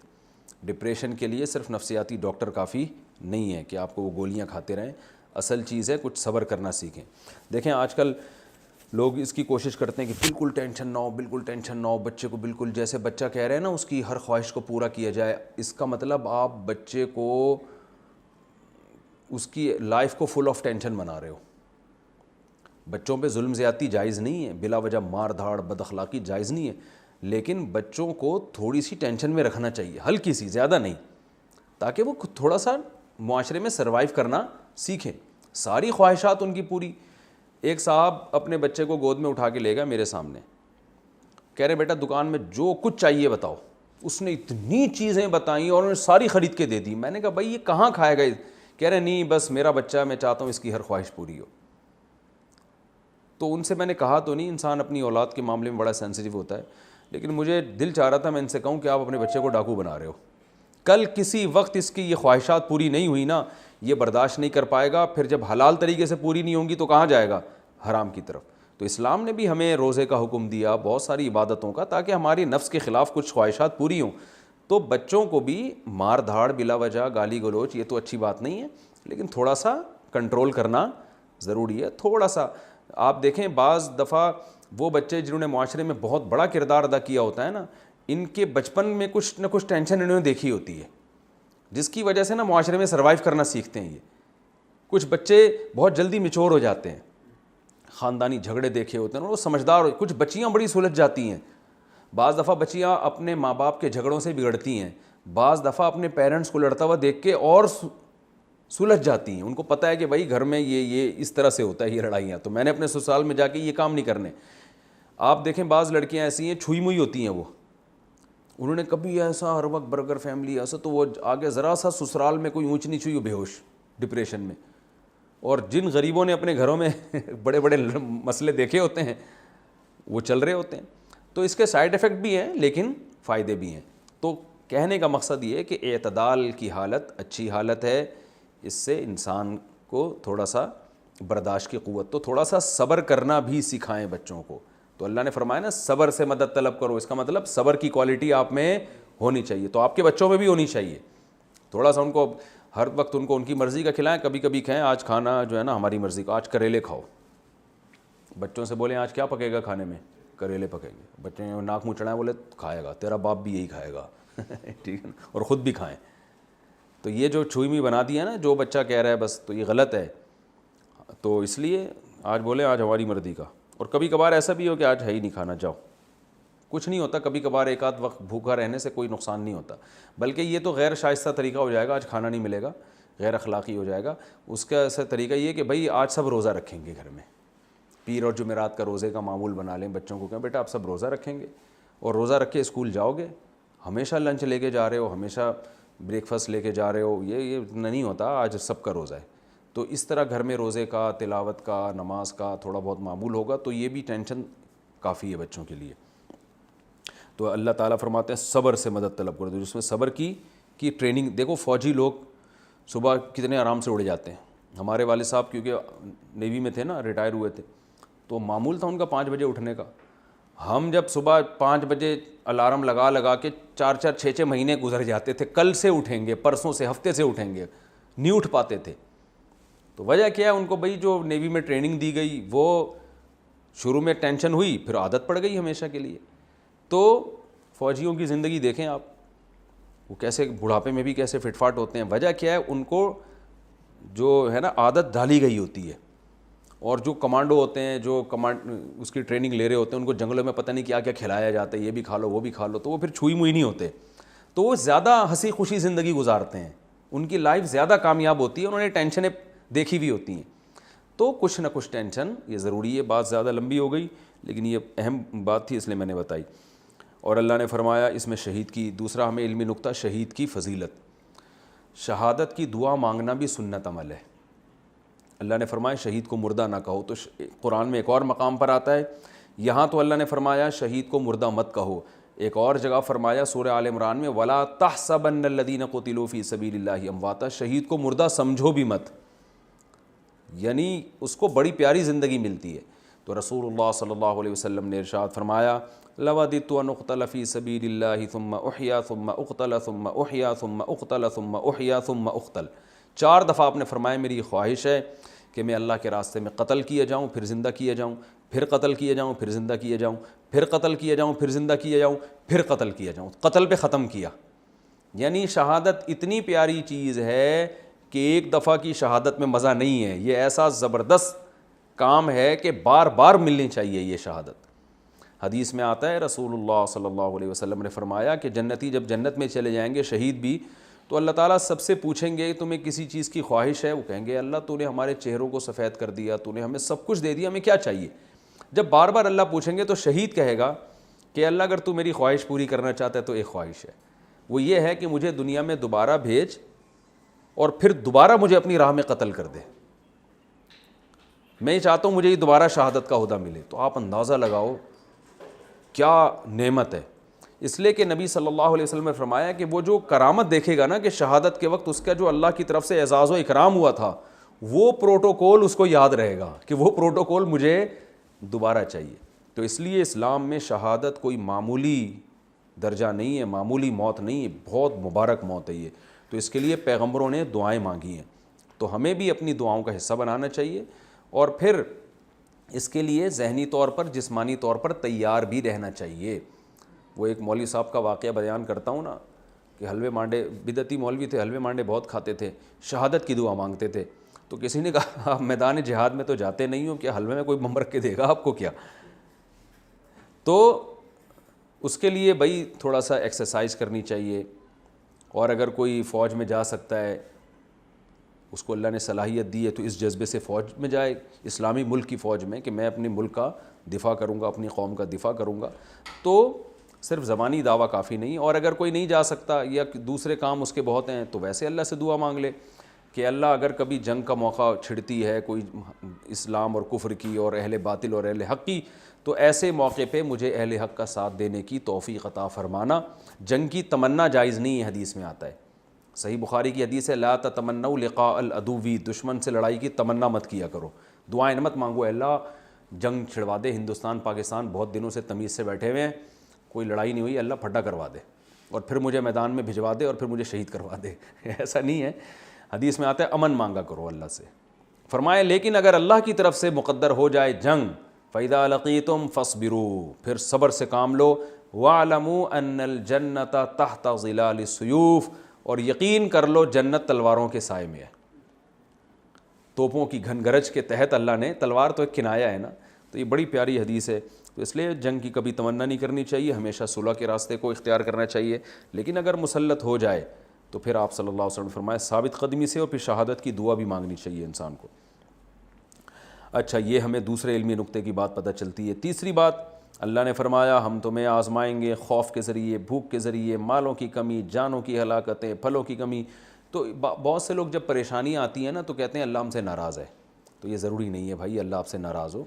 ڈپریشن کے لیے صرف نفسیاتی ڈاکٹر کافی نہیں ہے کہ آپ کو وہ گولیاں کھاتے رہیں, اصل چیز ہے کچھ صبر کرنا سیکھیں. دیکھیں آج کل لوگ اس کی کوشش کرتے ہیں کہ بالکل ٹینشن نہ ہو, بالکل ٹینشن نہ ہو, بچے کو بالکل جیسے بچہ کہہ رہے ہیں نا اس کی ہر خواہش کو پورا کیا جائے. اس کا مطلب آپ بچے کو اس کی لائف کو فل آف ٹینشن بنا رہے ہو. بچوں پہ ظلم زیادتی جائز نہیں ہے, بلا وجہ مار دھاڑ بد اخلاقی جائز نہیں ہے, لیکن بچوں کو تھوڑی سی ٹینشن میں رکھنا چاہیے, ہلکی سی, زیادہ نہیں, تاکہ وہ تھوڑا سا معاشرے میں سروائیو کرنا سیکھیں. ساری خواہشات ان کی پوری. ایک صاحب اپنے بچے کو گود میں اٹھا کے لے گیا میرے سامنے, کہہ رہے بیٹا دکان میں جو کچھ چاہیے بتاؤ. اس نے اتنی چیزیں بتائیں اور انہوں نے ساری خرید کے دے دی. میں نے کہا بھائی یہ کہاں کھائے گا؟ کہہ رہے نہیں بس میرا بچہ, میں چاہتا ہوں اس کی ہر خواہش پوری ہو. تو ان سے میں نے کہا تو نہیں, انسان اپنی اولاد کے معاملے میں بڑا سینسیٹیو ہوتا ہے, لیکن مجھے دل چاہ رہا تھا میں ان سے کہوں کہ آپ اپنے بچے کو ڈاکو بنا رہے ہو. کل کسی وقت اس کی یہ خواہشات پوری نہیں ہوئی نا, یہ برداشت نہیں کر پائے گا, پھر جب حلال طریقے سے پوری نہیں ہوں گی تو کہاں جائے گا؟ حرام کی طرف. تو اسلام نے بھی ہمیں روزے کا حکم دیا, بہت ساری عبادتوں کا, تاکہ ہماری نفس کے خلاف کچھ خواہشات پوری ہوں. تو بچوں کو بھی مار دھاڑ بلا وجہ گالی گلوچ یہ تو اچھی بات نہیں ہے, لیکن تھوڑا سا کنٹرول کرنا ضروری ہے. تھوڑا سا آپ دیکھیں بعض دفعہ وہ بچے جنہوں نے معاشرے میں بہت بڑا کردار ادا کیا ہوتا ہے نا, ان کے بچپن میں کچھ نہ کچھ ٹینشن انہوں نے دیکھی ہوتی ہے جس کی وجہ سے نا معاشرے میں سروائیو کرنا سیکھتے ہیں. یہ کچھ بچے بہت جلدی میچور ہو جاتے ہیں, خاندانی جھگڑے دیکھے ہوتے ہیں, وہ سمجھدار ہو. کچھ بچیاں بڑی سلجھ جاتی ہیں, بعض دفعہ بچیاں اپنے ماں باپ کے جھگڑوں سے بگڑتی ہیں, بعض دفعہ اپنے پیرنٹس کو لڑتا ہوا دیکھ کے اور سلجھ جاتی ہیں. ان کو پتہ ہے کہ بھائی گھر میں یہ اس طرح سے ہوتا ہے یہ لڑائیاں, تو میں نے اپنے سسرال میں جا کے یہ کام نہیں کرنے. آپ دیکھیں بعض لڑکیاں ایسی ہیں چھوئی موئی ہوتی ہیں, وہ انہوں نے کبھی ایسا ہر وقت برگر فیملی ایسا, تو وہ آگے ذرا سا سسرال میں کوئی اونچ نیچ ہوئی بے ہوش ڈپریشن میں. اور جن غریبوں نے اپنے گھروں میں بڑے بڑے مسئلے دیکھے ہوتے ہیں وہ چل رہے ہوتے ہیں. تو اس کے سائیڈ ایفیکٹ بھی ہیں لیکن فائدے بھی ہیں. تو کہنے کا مقصد یہ ہے کہ اعتدال کی حالت اچھی حالت ہے, اس سے انسان کو تھوڑا سا برداشت کی قوت, تو تھوڑا سا صبر کرنا بھی سکھائیں بچوں کو. تو اللہ نے فرمایا نا صبر سے مدد طلب کرو, اس کا مطلب صبر کی کوالٹی آپ میں ہونی چاہیے, تو آپ کے بچوں میں بھی ہونی چاہیے. تھوڑا سا ان کو ہر وقت ان کو ان کی مرضی کا کھلائیں, کبھی کبھی کھائیں آج کھانا جو ہے نا ہماری مرضی کا, آج کریلے کھاؤ. بچوں سے بولیں آج کیا پکے گا کھانے میں؟ کریلے پکیں گے. بچے ناک منہ چڑھائیں, بولے کھائے گا, تیرا باپ بھی یہی کھائے گا ٹھیک ہے نا, اور خود بھی کھائیں. تو یہ جو چھوئی میں بنا دیا نا جو بچہ کہہ رہا ہے بس, تو یہ غلط ہے. تو اس لیے آج بولے آج ہماری مرضی کا. اور کبھی کبھار ایسا بھی ہو کہ آج ہے ہی نہیں کھانا, جاؤ, کچھ نہیں ہوتا. کبھی کبھار ایک آدھ وقت بھوکا رہنے سے کوئی نقصان نہیں ہوتا, بلکہ یہ تو غیر شائستہ طریقہ ہو جائے گا, آج کھانا نہیں ملے گا, غیر اخلاقی ہو جائے گا. اس کا ایسا طریقہ یہ کہ بھائی آج سب روزہ رکھیں گے گھر میں, پیر اور جمعرات کا روزے کا معمول بنا لیں. بچوں کو کہیں بیٹا آپ سب روزہ رکھیں گے, اور روزہ رکھ کے اسکول جاؤ گے. ہمیشہ لنچ لے کے جا رہے ہو, ہمیشہ بریک فاسٹ لے کے جا رہے ہو, یہ نہیں ہوتا, آج سب کا روزہ ہے. تو اس طرح گھر میں روزے کا, تلاوت کا, نماز کا تھوڑا بہت معمول ہوگا, تو یہ بھی ٹینشن کافی ہے بچوں کے لیے. تو اللہ تعالیٰ فرماتے ہیں صبر سے مدد طلب کرو. جس میں صبر کی ٹریننگ دیکھو. فوجی لوگ صبح کتنے آرام سے اڑ جاتے ہیں. ہمارے والد صاحب کیونکہ نیوی میں تھے نا, ریٹائر ہوئے تھے, تو معمول تھا ان کا 5 بجے اٹھنے کا. ہم جب صبح 5 بجے الارم لگا کے 4 6 مہینے گزر جاتے تھے, کل سے اٹھیں گے, پرسوں سے, ہفتے سے اٹھیں گے, نہیں اٹھ پاتے تھے. تو وجہ کیا ہے, ان کو بھائی جو نیوی میں ٹریننگ دی گئی وہ شروع میں ٹینشن ہوئی, پھر عادت پڑ گئی ہمیشہ کے لیے. تو فوجیوں کی زندگی دیکھیں آپ, وہ کیسے بڑھاپے میں بھی کیسے فٹ فاٹ ہوتے ہیں. وجہ کیا ہے, ان کو جو ہے نا عادت ڈالی گئی ہوتی ہے. اور جو کمانڈو ہوتے ہیں, جو اس کی ٹریننگ لے رہے ہوتے ہیں, ان کو جنگلوں میں پتہ نہیں کیا کیا کھلایا جاتا ہے, یہ بھی کھا لو وہ بھی کھا لو, تو وہ پھر چھوئی موئی نہیں ہوتے. تو وہ زیادہ ہنسی خوشی زندگی گزارتے ہیں, ان کی لائف زیادہ کامیاب ہوتی ہے, انہوں نے ٹینشنیں دیکھی ہوئی ہوتی ہیں. تو کچھ نہ کچھ ٹینشن یہ ضروری ہے. بات زیادہ لمبی ہو گئی لیکن یہ اہم بات تھی اس لیے میں نے بتائی. اور اللہ نے فرمایا اس میں شہید کی, دوسرا ہمیں علمی نقطہ, شہید کی فضیلت. شہادت کی دعا مانگنا بھی سنت عمل ہے. اللہ نے فرمایا شہید کو مردہ نہ کہو. تو قرآن میں ایک اور مقام پر آتا ہے, یہاں تو اللہ نے فرمایا شہید کو مردہ مت کہو. ایک اور جگہ فرمایا سورہ آل عمران میں وَلَا تَحْسَبَنَّ الَّذِينَ قُتِلُوا فِي سَبِيلِ اللَّهِ أَمْوَاتًا. شہید کو مردہ سمجھو بھی مت, یعنی اس کو بڑی پیاری زندگی ملتی ہے. تو رسول اللہ صلی اللہ علیہ وسلم نے ارشاد فرمایا لَوَدِدتُّ أَنْ أُقْتَلَ فِي سَبِيلِ اللَّهِ ثُمَّ أُحْيَا ثُمَّ أُقْتَلَ ثُمَّ أُحْيَا ثُمَّ أُقْتَلَ ثُمَّ أُحْيَا ثُمَّ أُقْتَلَ. 4 دفعہ آپ نے فرمایا میری یہ خواہش ہے کہ میں اللہ کے راستے میں قتل کیا جاؤں, پھر زندہ کیا جاؤں, پھر قتل کیا جاؤں, پھر زندہ کیا جاؤں, پھر قتل کیا جاؤں, پھر زندہ کیا جاؤں, پھر قتل کیا جاؤں. قتل پہ ختم کیا. یعنی شہادت اتنی پیاری چیز ہے کہ ایک دفعہ کی شہادت میں مزہ نہیں ہے, یہ ایسا زبردست کام ہے کہ بار بار ملنی چاہیے یہ شہادت. حدیث میں آتا ہے رسول اللہ صلی اللہ علیہ وسلم نے فرمایا کہ جنتی جب جنت میں چلے جائیں گے, شہید بھی, تو اللہ تعالیٰ سب سے پوچھیں گے تمہیں کسی چیز کی خواہش ہے؟ وہ کہیں گے اللہ تو نے ہمارے چہروں کو سفید کر دیا, تو نے ہمیں سب کچھ دے دیا, ہمیں کیا چاہیے؟ جب بار بار اللہ پوچھیں گے تو شہید کہے گا کہ اللہ اگر تو میری خواہش پوری کرنا چاہتا ہے تو ایک خواہش ہے, وہ یہ ہے کہ مجھے دنیا میں دوبارہ بھیج اور پھر دوبارہ مجھے اپنی راہ میں قتل کر دے. میں یہ چاہتا ہوں مجھے یہ دوبارہ شہادت کا عہدہ ملے. تو آپ اندازہ لگاؤ کیا نعمت ہے. اس لیے کہ نبی صلی اللہ علیہ وسلم نے فرمایا کہ وہ جو کرامت دیکھے گا نا کہ شہادت کے وقت اس کا جو اللہ کی طرف سے اعزاز و اکرام ہوا تھا, وہ پروٹوکول اس کو یاد رہے گا کہ وہ پروٹوکول مجھے دوبارہ چاہیے. تو اس لیے اسلام میں شہادت کوئی معمولی درجہ نہیں ہے, معمولی موت نہیں ہے, بہت مبارک موت ہے یہ. تو اس کے لیے پیغمبروں نے دعائیں مانگی ہیں, تو ہمیں بھی اپنی دعاؤں کا حصہ بنانا چاہیے. اور پھر اس کے لیے ذہنی طور پر, جسمانی طور پر تیار بھی رہنا چاہیے. وہ ایک مولوی صاحب کا واقعہ بیان کرتا ہوں نا کہ حلوے مانڈے, بدعتی مولوی تھے, حلوے مانڈے بہت کھاتے تھے, شہادت کی دعا مانگتے تھے. تو کسی نے کہا آپ میدان جہاد میں تو جاتے نہیں ہو, کیا حلوے میں کوئی بم رکھ کے دے گا آپ کو کیا؟ تو اس کے لیے بھائی تھوڑا سا ایکسرسائز کرنی چاہیے. اور اگر کوئی فوج میں جا سکتا ہے, اس کو اللہ نے صلاحیت دی ہے, تو اس جذبے سے فوج میں جائے, اسلامی ملک کی فوج میں, کہ میں اپنے ملک کا دفاع کروں گا, اپنی قوم کا دفاع کروں گا. تو صرف زبانی دعویٰ کافی نہیں. اور اگر کوئی نہیں جا سکتا یا دوسرے کام اس کے بہت ہیں, تو ویسے اللہ سے دعا مانگ لے کہ اللہ اگر کبھی جنگ کا موقع چھڑتی ہے کوئی اسلام اور کفر کی اور اہل باطل اور اہل حق کی, تو ایسے موقع پہ مجھے اہل حق کا ساتھ دینے کی توفیق عطا فرمانا. جنگ کی تمنا جائز نہیں ہے, حدیث میں آتا ہے, صحیح بخاری کی حدیث ہے لا تتمنوا لقاء العدو, دشمن سے لڑائی کی تمنا مت کیا کرو, دعائیں مت مانگو اللہ جنگ چھڑوا دے. ہندوستان پاکستان بہت دنوں سے تمیز سے بیٹھے ہوئے ہیں, کوئی لڑائی نہیں ہوئی, اللہ پھڈا کروا دے اور پھر مجھے میدان میں بھجوا دے اور پھر مجھے شہید کروا دے. ایسا نہیں ہے. حدیث میں آتا ہے امن مانگا کرو اللہ سے. فرمایا لیکن اگر اللہ کی طرف سے مقدر ہو جائے جنگ, فَإِذَا لَقِيتُمْ فَاصْبِرُوا, پھر صبر سے کام لو. وَاعْلَمُوا أَنَّ الْجَنَّةَ تَحْتَ ظِلَالِ السُّيُوفِ, اور یقین کر لو جنت تلواروں کے سائے میں ہے, توپوں کی گھن گرج کے تحت. اللہ نے, تلوار تو ایک کنایا ہے نا, تو یہ بڑی پیاری حدیث ہے. تو اس لیے جنگ کی کبھی تمنا نہیں کرنی چاہیے, ہمیشہ صلح کے راستے کو اختیار کرنا چاہیے. لیکن اگر مسلط ہو جائے تو پھر آپ صلی اللہ علیہ وسلم نے فرمایا ثابت قدمی سے, اور پھر شہادت کی دعا بھی مانگنی چاہیے انسان کو. اچھا, یہ ہمیں دوسرے علمی نقطے کی بات پتہ چلتی ہے. تیسری بات, اللہ نے فرمایا ہم تمہیں آزمائیں گے خوف کے ذریعے, بھوک کے ذریعے, مالوں کی کمی, جانوں کی ہلاکتیں, پھلوں کی کمی. تو بہت سے لوگ جب پریشانیاں آتی ہیں نا تو کہتے ہیں اللہ ہم سے ناراض ہے. تو یہ ضروری نہیں ہے بھائی اللہ آپ سے ناراض ہو.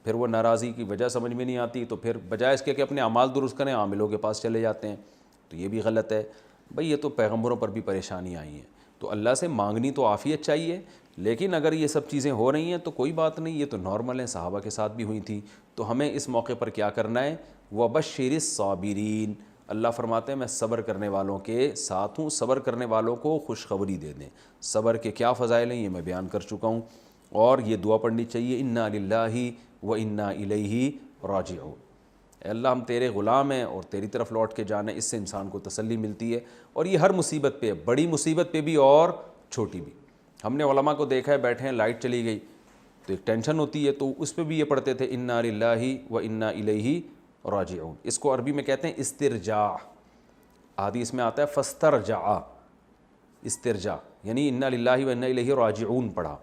پھر وہ ناراضی کی وجہ سمجھ میں نہیں آتی، تو پھر بجائے اس کے کہ اپنے اعمال درست کریں عاملوں کے پاس چلے جاتے ہیں، تو یہ بھی غلط ہے۔ بھئی یہ تو پیغمبروں پر بھی پریشانی آئی ہیں، تو اللہ سے مانگنی تو عافیت چاہیے، لیکن اگر یہ سب چیزیں ہو رہی ہیں تو کوئی بات نہیں، یہ تو نارمل ہے، صحابہ کے ساتھ بھی ہوئی تھی۔ تو ہمیں اس موقع پر کیا کرنا ہے؟ وَبَشِّرِ الصَّابِرِينَ، اللہ فرماتے ہیں میں صبر کرنے والوں کے ساتھ ہوں، صبر کرنے والوں کو خوشخبری دے دیں۔ صبر کے کیا فضائل ہیں یہ میں بیان کر چکا ہوں، اور یہ دعا پڑھنی چاہیے، اِنَّا لِلَّهِ وَإِنَّا إِلَيْهِ راجعون، اے اللہ ہم تیرے غلام ہیں اور تیری طرف لوٹ کے جانا۔ اس سے انسان کو تسلی ملتی ہے، اور یہ ہر مصیبت پہ، بڑی مصیبت پہ بھی اور چھوٹی بھی۔ ہم نے علماء کو دیکھا ہے بیٹھے ہیں، لائٹ چلی گئی تو ایک ٹینشن ہوتی ہے، تو اس پہ بھی یہ پڑھتے تھے اِنَّا لِلَّهِ وَإِنَّا إِلَيْهِ راجعون۔ اس کو عربی میں کہتے ہیں استرجاع، حدیث میں آتا ہے فاسترجع، استرجاع یعنی اِنَّا لِلَّهِ وَإِنَّا إِلَيْهِ راجعون پڑھا،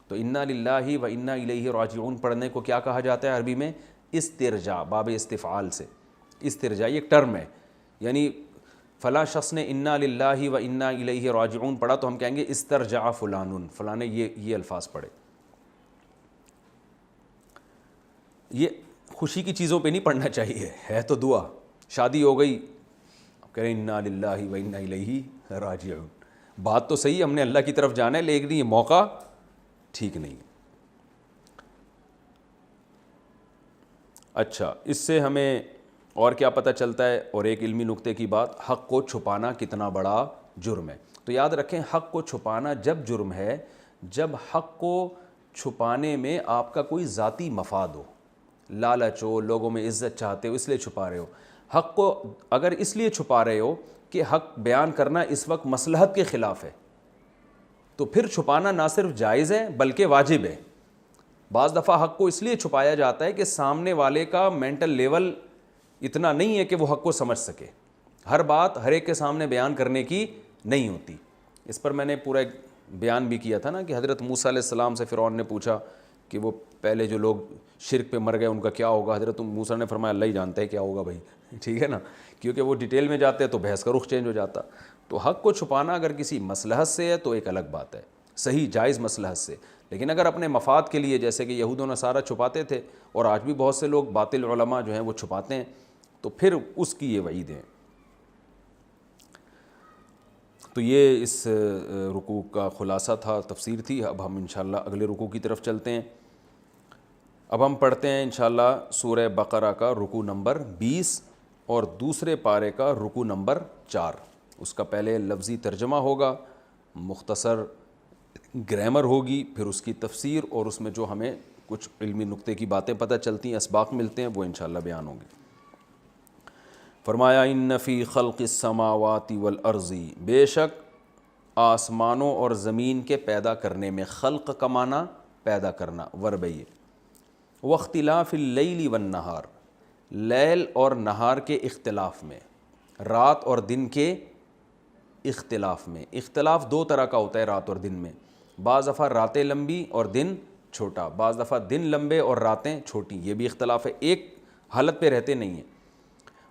تو اِنَّا لِلَّهِ وَإِنَّا إِلَيْهِ راجعون پڑھنے کو کیا کہا جاتا ہے عربی میں؟ استرجاع، باب استفعال سے استرجاع، یہ ایک ٹرم ہے، یعنی فلاں شخص نے اِنَّا لِلَّهِ وَإِنَّا إِلَيْهِ راجعون پڑھا تو ہم کہیں گے استرجع فلان، فلاں نے یہ الفاظ پڑھے۔ یہ خوشی کی چیزوں پہ نہیں پڑھنا چاہیے، ہے تو دعا، شادی ہو گئی اب کہہ رہے ہیں اِنَّا لِلَّهِ وَإِنَّا إِلَيْهِ راجعون، بات تو صحیح ہم نے اللہ کی طرف جانا ہے، لیکن یہ موقع ٹھیک نہیں ہے۔ اچھا، اس سے ہمیں اور کیا پتہ چلتا ہے؟ اور ایک علمی نکتے کی بات، حق کو چھپانا کتنا بڑا جرم ہے۔ تو یاد رکھیں حق کو چھپانا جب جرم ہے جب حق کو چھپانے میں آپ کا کوئی ذاتی مفاد ہو، لالچ ہو، لوگوں میں عزت چاہتے ہو اس لیے چھپا رہے ہو۔ حق کو اگر اس لیے چھپا رہے ہو کہ حق بیان کرنا اس وقت مصلحت کے خلاف ہے، تو پھر چھپانا نہ صرف جائز ہے بلکہ واجب ہے۔ بعض دفعہ حق کو اس لیے چھپایا جاتا ہے کہ سامنے والے کا مینٹل لیول اتنا نہیں ہے کہ وہ حق کو سمجھ سکے، ہر بات ہر ایک کے سامنے بیان کرنے کی نہیں ہوتی۔ اس پر میں نے پورا ایک بیان بھی کیا تھا نا کہ حضرت موسیٰ علیہ السلام سے فرعون نے پوچھا کہ وہ پہلے جو لوگ شرک پہ مر گئے ان کا کیا ہوگا، حضرت موسیٰ نے فرمایا اللہ ہی جانتا ہے کیا ہوگا بھائی، ٹھیک ہے نا، کیونکہ وہ ڈیٹیل میں جاتے ہیں تو بحث کا رخ چینج ہو جاتا۔ تو حق کو چھپانا اگر کسی مصلحت سے ہے تو ایک الگ بات ہے، صحیح جائز مصلحت سے، لیکن اگر اپنے مفاد کے لیے جیسے کہ یہود و نصارہ چھپاتے تھے اور آج بھی بہت سے لوگ باطل علماء جو ہیں وہ چھپاتے ہیں، تو پھر اس کی یہ وعید ہے۔ تو یہ اس رکوع کا خلاصہ تھا، تفسیر تھی۔ اب ہم انشاءاللہ اگلے رکوع کی طرف چلتے ہیں۔ اب ہم پڑھتے ہیں انشاءاللہ سورہ بقرہ کا رکوع نمبر 20 اور دوسرے پارے کا رکوع نمبر 4۔ اس کا پہلے لفظی ترجمہ ہوگا، مختصر گرامر ہوگی، پھر اس کی تفسیر، اور اس میں جو ہمیں کچھ علمی نکتے کی باتیں پتہ چلتی ہیں، اسباق ملتے ہیں، وہ انشاءاللہ بیان ہوں گے۔ فرمایا ان فی خلق السماوات والارض، بے شک آسمانوں اور زمین کے پیدا کرنے میں، خلق کا معنی پیدا کرنا، ورب یہ، واختلاف اللیل والنہار، لیل اور نہار کے اختلاف میں، رات اور دن کے اختلاف میں۔ اختلاف دو طرح کا ہوتا ہے رات اور دن میں، بعض دفعہ راتیں لمبی اور دن چھوٹا، بعض دفعہ دن لمبے اور راتیں چھوٹی، یہ بھی اختلاف ہے، ایک حالت پہ رہتے نہیں ہیں۔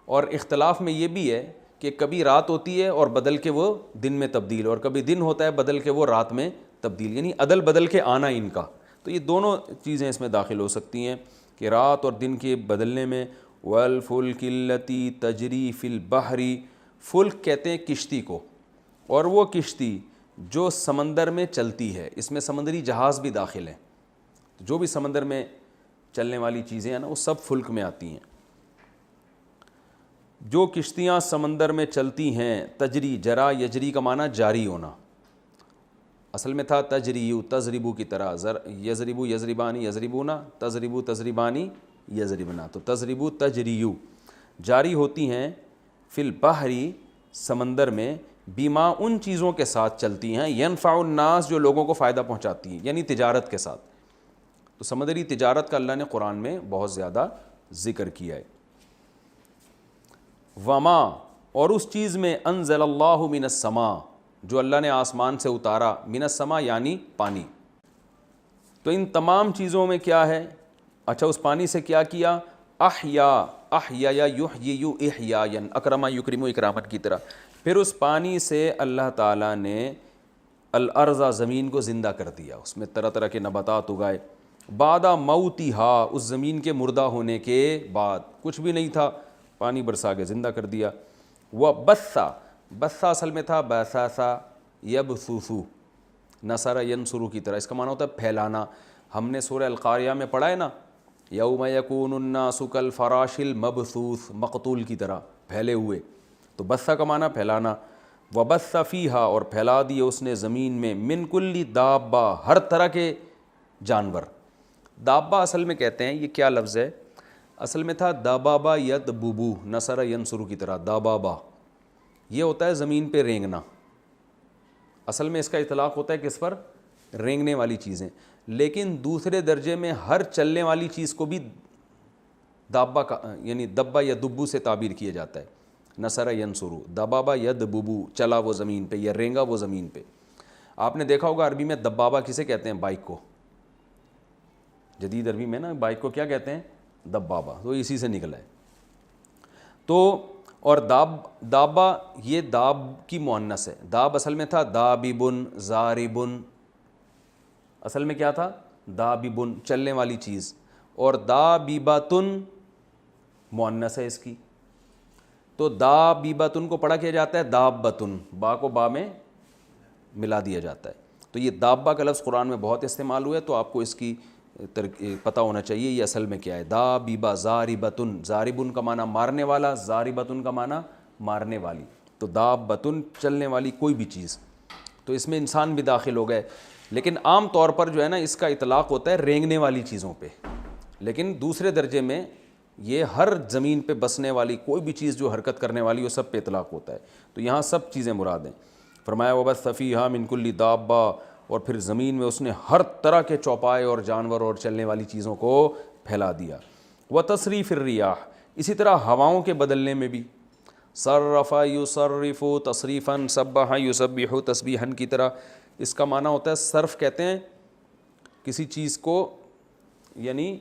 اور اختلاف میں یہ بھی ہے کہ کبھی رات ہوتی ہے اور بدل کے وہ دن میں تبدیل، اور کبھی دن ہوتا ہے بدل کے وہ رات میں تبدیل، یعنی عدل بدل کے آنا ان کا۔ تو یہ دونوں چیزیں اس میں داخل ہو سکتی ہیں کہ رات اور دن کے بدلنے میں۔ والفلک التی تجری فی البحر، فلک کہتے ہیں کشتی کو، اور وہ کشتی جو سمندر میں چلتی ہے، اس میں سمندری جہاز بھی داخل ہیں، جو بھی سمندر میں چلنے والی چیزیں ہیں نا وہ سب فلک میں آتی ہیں۔ جو کشتیاں سمندر میں چلتی ہیں، تجری، جرا یجری کا معنی جاری ہونا، اصل میں تھا تجریو، تضربو کی طرح، یضربو یضربانی یضربونا، تضربو تضربانی یضربنا، تو تضربو تجریو، جاری ہوتی ہیں، فی البحری، سمندر میں، بیما، ان چیزوں کے ساتھ چلتی ہیں، ینفع الناس، جو لوگوں کو فائدہ پہنچاتی ہیں، یعنی تجارت کے ساتھ۔ تو سمندری تجارت کا اللہ نے قرآن میں بہت زیادہ ذکر کیا ہے۔ وما، اور اس چیز میں، انزل اللہ من السماء، جو اللہ نے آسمان سے اتارا، من السماء یعنی پانی۔ تو ان تمام چیزوں میں کیا ہے؟ اچھا، اس پانی سے کیا کیا؟ احیا یحیی احیاء، اکرما یکرم اکرامن کی طرح۔ پھر اس پانی سے اللہ تعالیٰ نے الارض، زمین کو زندہ کر دیا، اس میں طرح طرح کے نباتات اگائے۔ بعد موتھا، اس زمین کے مردہ ہونے کے بعد، کچھ بھی نہیں تھا، پانی برسا کے زندہ کر دیا. وبثا، بثا اصل میں تھا بثاثا یبثثو، نصر ینصرو کی طرح، اس کا معنی ہوتا ہے پھیلانا. ہم نے سورہ القاریہ میں پڑھا ہے نا، یوم یکون الناس کالفراش المبثوث، مقتول کی طرح پھیلے ہوئے. تو بثا کا معنی پھیلانا. وبث فیہا، اور پھیلا دیے اس نے زمین میں، من کل دابہ، ہر طرح کے جانور. دابہ اصل میں کہتے ہیں، یہ کیا لفظ ہے، اصل میں تھا دابابا یدببو، نصر ینصرو کی طرح. دابابا یہ ہوتا ہے زمین پہ رینگنا، اصل میں اس کا اطلاق ہوتا ہے کس پر، رینگنے والی چیزیں. لیکن دوسرے درجے میں ہر چلنے والی چیز کو بھی دابہ کا یعنی دبا یا دبو سے تعبیر کیا جاتا ہے. نصر ینصرو، دبابا یدببو، چلا وہ زمین پہ یا رینگا وہ زمین پہ. آپ نے دیکھا ہوگا عربی میں دبابا کسے کہتے ہیں، بائک کو. جدید عربی میں نا بائک کو کیا کہتے ہیں، دبابا، تو اسی سے نکلا ہے. تو اور دابا یہ داب کی مؤنث ہے. داب اصل میں تھا داببن زاربن، اصل میں کیا تھا داببن، چلنے والی چیز. اور دابیباتن مؤنث ہے اس کی. تو دابیباتن کو پڑھا کیا جاتا ہے دابتن، با کو با میں ملا دیا جاتا ہے. تو یہ دابہ کا لفظ قرآن میں بہت استعمال ہوا ہے، تو آپ کو اس کی پتہ ہونا چاہیے یہ اصل میں کیا ہے. دابیبا زاربتن، زاربن کا معنی مارنے والا، زاربتن کا معنی مارنے والی. تو دابتن چلنے والی کوئی بھی چیز. تو اس میں انسان بھی داخل ہو گئے، لیکن عام طور پر جو ہے نا اس کا اطلاق ہوتا ہے رینگنے والی چیزوں پہ. لیکن دوسرے درجے میں یہ ہر زمین پہ بسنے والی کوئی بھی چیز جو حرکت کرنے والی وہ سب پہ اطلاق ہوتا ہے. تو یہاں سب چیزیں مراد ہیں. فرمایا وبث فیہا من کل دابہ، اور پھر زمین میں اس نے ہر طرح کے چوپائے اور جانور اور چلنے والی چیزوں کو پھیلا دیا. وتصریف الریاح، اسی طرح ہواؤں کے بدلنے میں بھی. صرف یصرف تصریفا، سبح یسبح تسبیحا کی طرح. اس کا معنی ہوتا ہے صرف، کہتے ہیں کسی چیز کو یعنی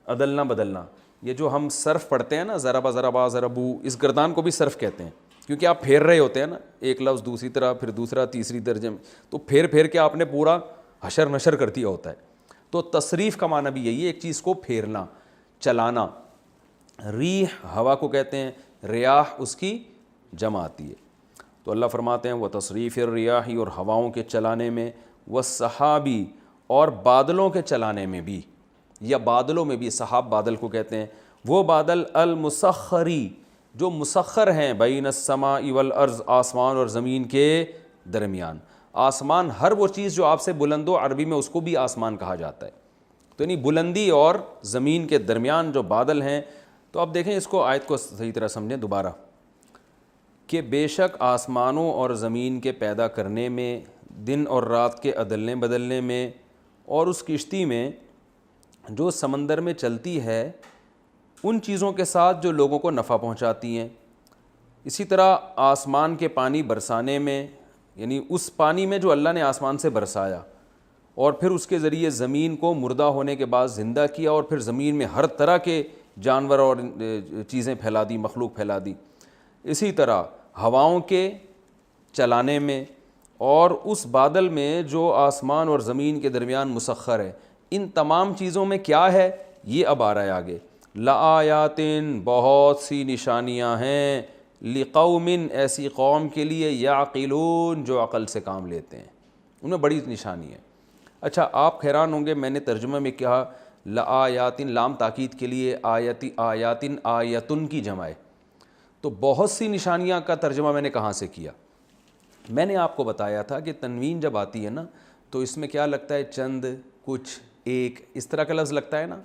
عدلنا بدلنا. یہ جو ہم صرف پڑھتے ہیں نا، ضربا ضربا ضربو، اس گردان کو بھی صرف کہتے ہیں، کیونکہ آپ پھیر رہے ہوتے ہیں نا ایک لفظ دوسری طرح، پھر دوسرا تیسری درجے میں، تو پھیر پھیر کے آپ نے پورا حشر نشر کر دیا ہوتا ہے. تو تصریف کا معنی بھی یہی ہے، ایک چیز کو پھیرنا، چلانا. ریح ہوا کو کہتے ہیں، ریاح اس کی جمع آتی ہے. تو اللہ فرماتے ہیں وہ تصریف الریاح، اور ہواؤں کے چلانے میں، والسحابی، اور بادلوں کے چلانے میں بھی، یا بادلوں میں بھی. سحاب بادل کو کہتے ہیں، وہ بادل المسخری جو مسخر ہیں، بین السماء والارض، آسمان اور زمین کے درمیان. آسمان ہر وہ چیز جو آپ سے بلند ہو، عربی میں اس کو بھی آسمان کہا جاتا ہے. تو یعنی بلندی اور زمین کے درمیان جو بادل ہیں. تو اب دیکھیں اس کو، آیت کو صحیح طرح سمجھیں دوبارہ، کہ بے شک آسمانوں اور زمین کے پیدا کرنے میں، دن اور رات کے عدلنے بدلنے میں، اور اس کشتی میں جو سمندر میں چلتی ہے، ان چیزوں کے ساتھ جو لوگوں کو نفع پہنچاتی ہیں. اسی طرح آسمان کے پانی برسانے میں، یعنی اس پانی میں جو اللہ نے آسمان سے برسایا، اور پھر اس کے ذریعے زمین کو مردہ ہونے کے بعد زندہ کیا، اور پھر زمین میں ہر طرح کے جانور اور چیزیں پھیلا دی، مخلوق پھیلا دی. اسی طرح ہواؤں کے چلانے میں، اور اس بادل میں جو آسمان اور زمین کے درمیان مسخر ہے. ان تمام چیزوں میں کیا ہے، یہ اب آ رہا ہے آگے. لآیاتن، بہت سی نشانیاں ہیں، لقوم، ایسی قوم کے لیے، یعقلون، جو عقل سے کام لیتے ہیں، ان میں بڑی نشانی ہے. اچھا آپ حیران ہوں گے، میں نے ترجمہ میں کہا لآیاتن، لام تاکید کے لیے، آیاتن آیتن کی جمع ہے. تو بہت سی نشانیاں کا ترجمہ میں نے کہاں سے کیا؟ میں نے آپ کو بتایا تھا کہ تنوین جب آتی ہے نا، تو اس میں کیا لگتا ہے، چند، کچھ، ایک، اس طرح کا لفظ لگتا ہے نا.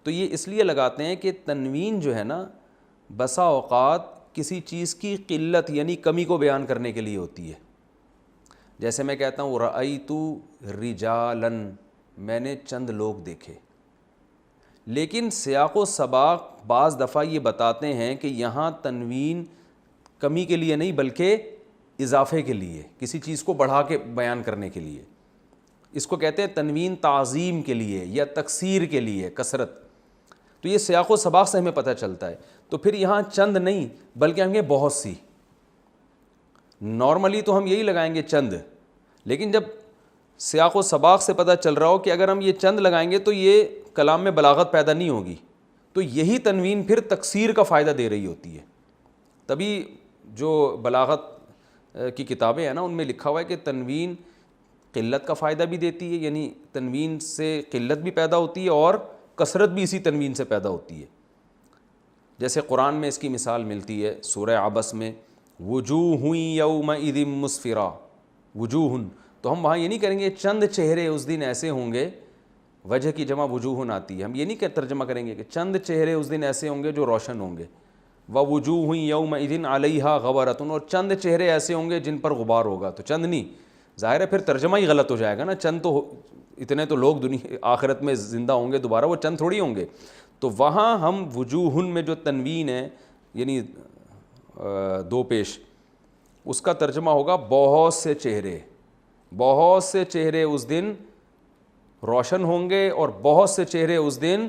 تو یہ اس لیے لگاتے ہیں کہ تنوین جو ہے نا، بسا اوقات کسی چیز کی قلت یعنی کمی کو بیان کرنے کے لیے ہوتی ہے. جیسے میں کہتا ہوں رأیتو رجالن، میں نے چند لوگ دیکھے. لیکن سیاق و سباق بعض دفعہ یہ بتاتے ہیں کہ یہاں تنوین کمی کے لیے نہیں بلکہ اضافے کے لیے، کسی چیز کو بڑھا کے بیان کرنے کے لیے. اس کو کہتے ہیں تنوین تعظیم کے لیے یا تکثیر کے لیے، کثرت. تو یہ سیاق و سباق سے ہمیں پتہ چلتا ہے. تو پھر یہاں چند نہیں بلکہ ہم یہ بہت سی. نارملی تو ہم یہی لگائیں گے چند، لیکن جب سیاق و سباق سے پتہ چل رہا ہو کہ اگر ہم یہ چند لگائیں گے تو یہ کلام میں بلاغت پیدا نہیں ہوگی، تو یہی تنوین پھر تکثیر کا فائدہ دے رہی ہوتی ہے. تبھی جو بلاغت کی کتابیں ہیں نا ان میں لکھا ہوا ہے کہ تنوین قلت کا فائدہ بھی دیتی ہے، یعنی تنوین سے قلت بھی پیدا ہوتی ہے اور کثرت بھی اسی تنوین سے پیدا ہوتی ہے. جیسے قرآن میں اس کی مثال ملتی ہے سورہ عبس میں، وجوہ یومئذ مسفرہ، وجوہ، تو ہم وہاں یہ نہیں کریں گے چند چہرے اس دن ایسے ہوں گے، وجہ کی جمع وجوہ آتی ہے، ہم یہ نہیں ترجمہ کریں گے کہ چند چہرے اس دن ایسے ہوں گے جو روشن ہوں گے، ووجوہ یومئذ علیہا غبرۃ، اور چند چہرے ایسے ہوں گے جن پر غبار ہوگا. تو چند نہیں، ظاہر ہے پھر ترجمہ ہی غلط ہو جائے گا نا، چند تو اتنے تو لوگ دنیا آخرت میں زندہ ہوں گے دوبارہ، وہ چند تھوڑی ہوں گے. تو وہاں ہم وجوہ میں جو تنوین ہے یعنی دو پیش، اس کا ترجمہ ہوگا بہت سے چہرے، بہت سے چہرے اس دن روشن ہوں گے اور بہت سے چہرے اس دن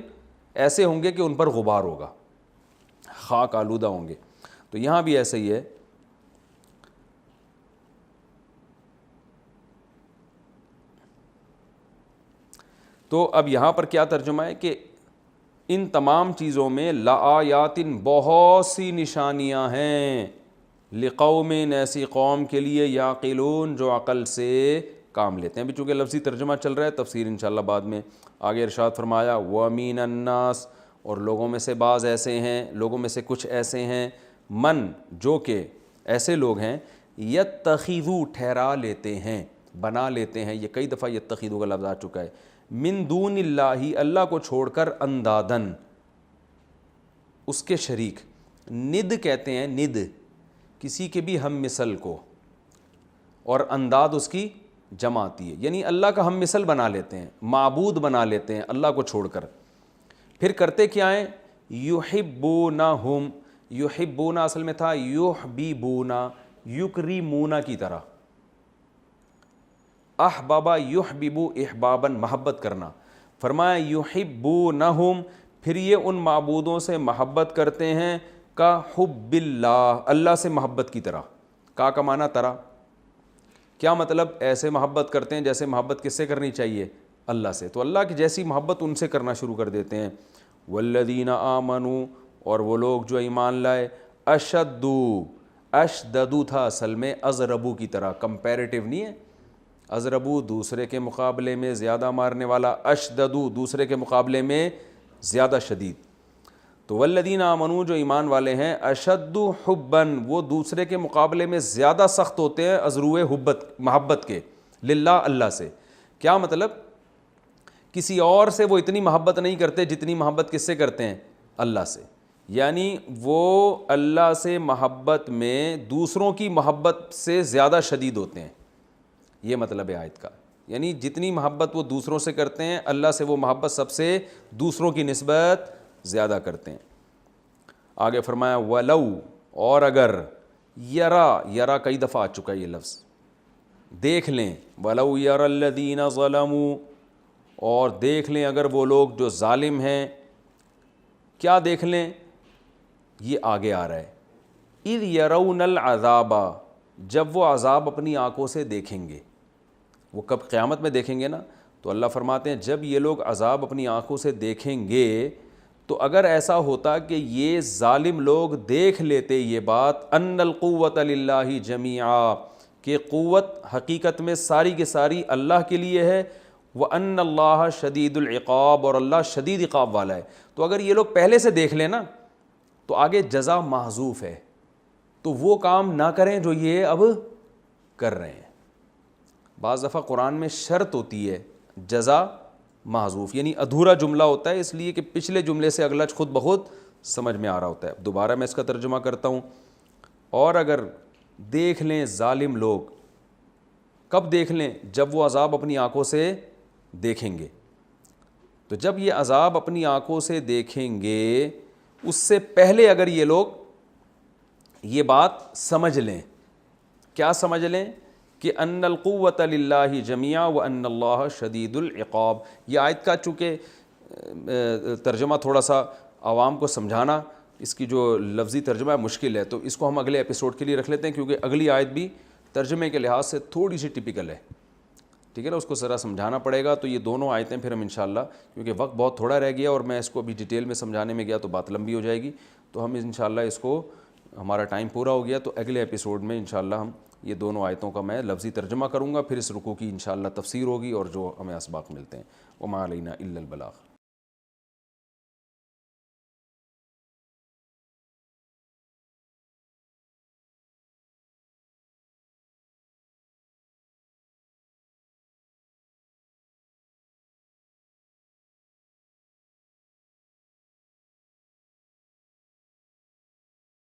ایسے ہوں گے کہ ان پر غبار ہوگا، خاک آلودہ ہوں گے. تو یہاں بھی ایسا ہی ہے. تو اب یہاں پر کیا ترجمہ ہے کہ ان تمام چیزوں میں لآیات، بہت سی نشانیاں ہیں، لقوم، ایسی قوم کے لیے، یعقلون، جو عقل سے کام لیتے ہیں. ابھی چونکہ لفظی ترجمہ چل رہا ہے، تفسیر انشاءاللہ بعد میں. آگے ارشاد فرمایا وَمِنَ النَّاسِ، اور لوگوں میں سے بعض ایسے ہیں، لوگوں میں سے کچھ ایسے ہیں، من، جو کہ ایسے لوگ ہیں، یتخذو، ٹھہرا لیتے ہیں، بنا لیتے ہیں. یہ کئی دفعہ یتخذو کا لفظ آ چکا ہے. من دون اللہ، اللہ کو چھوڑ کر، اندادن، اس کے شریک. ند کہتے ہیں، ند کسی کے بھی ہم مثل کو، اور انداد اس کی جمع آتی ہے، یعنی اللہ کا ہم مثل بنا لیتے ہیں، معبود بنا لیتے ہیں اللہ کو چھوڑ کر. پھر کرتے کیا ہیں؟ یحبونہم، یحبون اصل میں تھا یحببون، یکریمون کی طرح. احبابا یحببو احبابا، محبت کرنا. فرمایا یحبونہم، پھر یہ ان معبودوں سے محبت کرتے ہیں، کا حب اللہ، اللہ سے محبت کی طرح. کا معنی طرح، کیا مطلب؟ ایسے محبت کرتے ہیں جیسے محبت کس سے کرنی چاہیے؟ اللہ سے. تو اللہ کی جیسی محبت ان سے کرنا شروع کر دیتے ہیں. والذین آمنوا، اور وہ لوگ جو ایمان لائے، اشدو، اشددو تھا اصل میں ازربو کی طرح، کمپیریٹیو نہیں ہے. ازربو دوسرے کے مقابلے میں زیادہ مارنے والا، اشددو دوسرے کے مقابلے میں زیادہ شدید. تو والذین آمنوا، جو ایمان والے ہیں، اشد حباً، وہ دوسرے کے مقابلے میں زیادہ سخت ہوتے ہیں ازروئے محبت کے، للہ، اللہ سے. کیا مطلب؟ کسی اور سے وہ اتنی محبت نہیں کرتے جتنی محبت کس سے کرتے ہیں؟ اللہ سے. یعنی وہ اللہ سے محبت میں دوسروں کی محبت سے زیادہ شدید ہوتے ہیں. یہ مطلب ہے آیت کا. یعنی جتنی محبت وہ دوسروں سے کرتے ہیں، اللہ سے وہ محبت سب سے دوسروں کی نسبت زیادہ کرتے ہیں. آگے فرمایا وَلَوْ، اور اگر، یرا کئی دفعہ آ چکا ہے یہ لفظ، دیکھ لیں. وَلَوْ يَرَى الَّذِينَ ظَلَمُوا، اور دیکھ لیں اگر وہ لوگ جو ظالم ہیں. کیا دیکھ لیں؟ یہ آگے آ رہا ہے. اِذْ يَرَوْنَ الْعَذَابَ، جب وہ عذاب اپنی آنکھوں سے دیکھیں گے. وہ کب؟ قیامت میں دیکھیں گے نا. تو اللہ فرماتے ہیں جب یہ لوگ عذاب اپنی آنکھوں سے دیکھیں گے، تو اگر ایسا ہوتا کہ یہ ظالم لوگ دیکھ لیتے یہ بات، ان القوۃ للہ جمیعا، کہ قوت حقیقت میں ساری کی ساری اللہ کے لیے ہے، وان اللہ شدید العقاب، اور اللہ شدید عقاب والا ہے. تو اگر یہ لوگ پہلے سے دیکھ لیں نا، تو آگے جزا محذوف ہے، تو وہ کام نہ کریں جو یہ اب کر رہے ہیں. بعض دفعہ قرآن میں شرط ہوتی ہے، جزا محذوف، یعنی ادھورا جملہ ہوتا ہے، اس لیے کہ پچھلے جملے سے اگلا خود بخود سمجھ میں آ رہا ہوتا ہے. دوبارہ میں اس کا ترجمہ کرتا ہوں. اور اگر دیکھ لیں ظالم لوگ، کب دیکھ لیں؟ جب وہ عذاب اپنی آنکھوں سے دیکھیں گے. تو جب یہ عذاب اپنی آنکھوں سے دیکھیں گے، اس سے پہلے اگر یہ لوگ یہ بات سمجھ لیں. کیا سمجھ لیں؟ کہ ان القوۃ للہ جمیعا وان اللہ شدید العقاب. یہ آیت کا چونکہ ترجمہ تھوڑا سا عوام کو سمجھانا، اس کی جو لفظی ترجمہ ہے مشکل ہے، تو اس کو ہم اگلے ایپیسوڈ کے لیے رکھ لیتے ہیں، کیونکہ اگلی آیت بھی ترجمے کے لحاظ سے تھوڑی سی ٹپیکل ہے. ٹھیک ہے نا, اس کو ذرا سمجھانا پڑے گا. تو یہ دونوں آیتیں پھر ہم انشاءاللہ, کیونکہ وقت بہت تھوڑا رہ گیا اور میں اس کو ابھی ڈیٹیل میں سمجھانے میں گیا تو بات لمبی ہو جائے گی, تو ہم انشاءاللہ اس کو, ہمارا ٹائم پورا ہو گیا تو اگلے ایپیسوڈ میں انشاءاللہ ہم یہ دونوں آیتوں کا میں لفظی ترجمہ کروں گا, پھر اس رکوع کی انشاءاللہ تفسیر ہوگی اور جو ہمیں اسباق ملتے ہیں. وما علینا الا البلاغ.